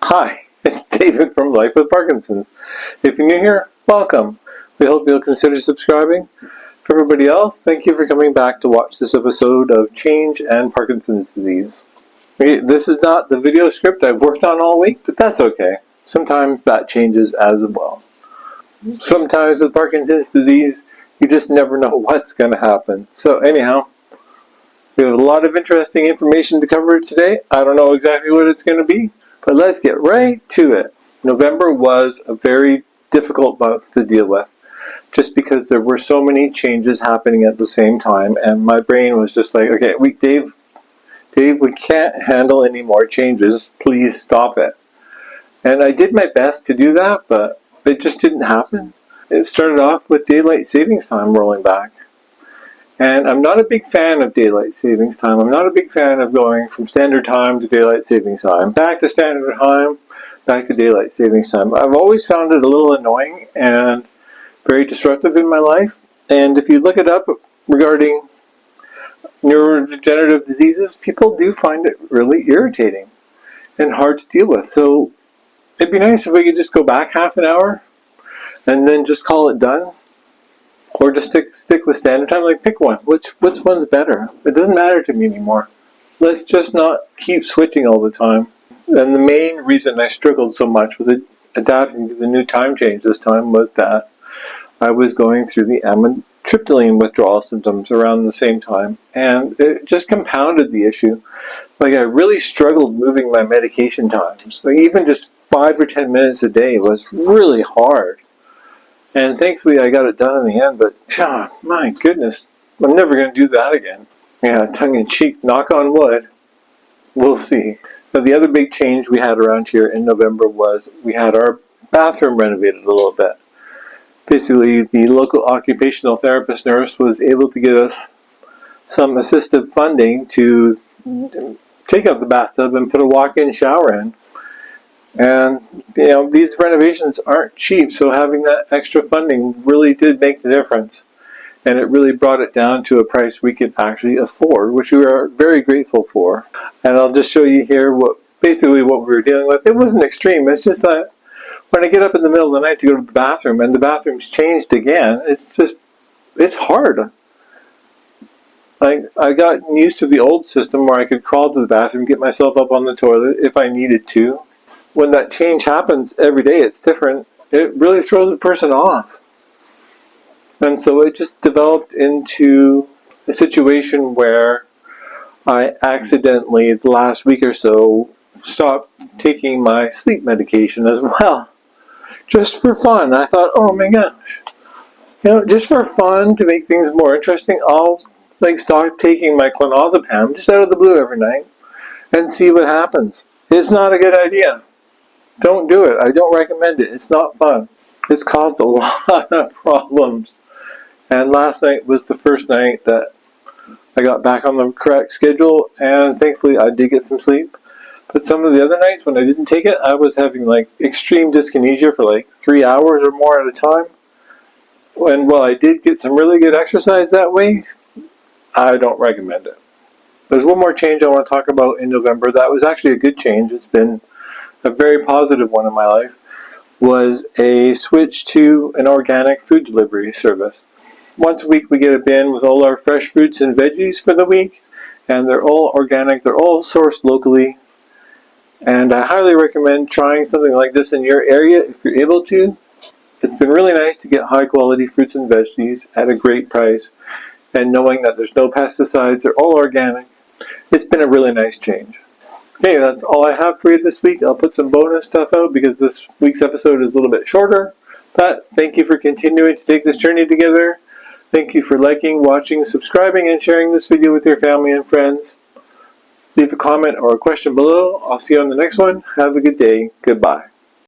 Hi, it's David from Life with Parkinson. If you're new here, welcome. We hope you'll consider subscribing. For everybody else, thank you for coming back to watch this episode of Change and Parkinson's Disease. This is not the video script I've worked on all week, but that's okay. Sometimes that changes as well. Sometimes with Parkinson's disease, you just never know what's going to happen. So anyhow, we have a lot of interesting information to cover today. I don't know exactly what it's going to be, but let's get right to it. November was a very difficult month to deal with, just because there were so many changes happening at the same time, and my brain was just like, okay, Dave, we can't handle any more changes. Please stop it. And I did my best to do that, but it just didn't happen. It started off with daylight savings time rolling back. And I'm not a big fan of daylight savings time. I'm not a big fan of going from standard time to daylight savings time. Back to standard time, back to daylight savings time. I've always found it a little annoying and very disruptive in my life. And if you look it up regarding neurodegenerative diseases, people do find it really irritating and hard to deal with. So it'd be nice if we could just go back half an hour and then just call it done. Or just stick with standard time. Like, pick one. Which one's better? It doesn't matter to me anymore. Let's just not keep switching all the time. And the main reason I struggled so much with adapting to the new time change this time was that I was going through the amitriptyline withdrawal symptoms around the same time, and it just compounded the issue. Like, I really struggled moving my medication times. Like, even just 5 or 10 minutes a day was really hard. And thankfully I got it done in the end, but my goodness, I'm never going to do that again. Yeah, tongue-in-cheek, knock on wood. We'll see. Now, the other big change we had around here in November was we had our bathroom renovated a little bit. Basically, the local occupational therapist nurse was able to get us some assistive funding to take out the bathtub and put a walk-in shower in. And, these renovations aren't cheap, so having that extra funding really did make the difference. And it really brought it down to a price we could actually afford, which we are very grateful for. And I'll just show you here basically what we were dealing with. It wasn't extreme, it's just that when I get up in the middle of the night to go to the bathroom and the bathroom's changed again, it's hard. I got used to the old system where I could crawl to the bathroom, get myself up on the toilet if I needed to. When that change happens every day, it's different. It really throws a person off. And so it just developed into a situation where I accidentally, the last week or so, stopped taking my sleep medication as well. Just for fun. I thought, oh my gosh. Just for fun, to make things more interesting, I'll stop taking my clonazepam just out of the blue every night and see what happens. It's not a good idea. Don't do it. I don't recommend it. It's not fun. It's caused a lot of problems. And last night was the first night that I got back on the correct schedule, and thankfully I did get some sleep. But some of the other nights when I didn't take it, I was having extreme dyskinesia for 3 hours or more at a time. And while I did get some really good exercise that way, I don't recommend it. There's one more change I want to talk about in November. That was actually a good change. It's been a very positive one in my life, was a switch to an organic food delivery service. Once a week we get a bin with all our fresh fruits and veggies for the week, and they're all organic, they're all sourced locally, and I highly recommend trying something like this in your area if you're able to. It's been really nice to get high quality fruits and veggies at a great price, and knowing that there's no pesticides, they're all organic. It's been a really nice change. Okay, that's all I have for you this week. I'll put some bonus stuff out because this week's episode is a little bit shorter. But thank you for continuing to take this journey together. Thank you for liking, watching, subscribing, and sharing this video with your family and friends. Leave a comment or a question below. I'll see you on the next one. Have a good day. Goodbye.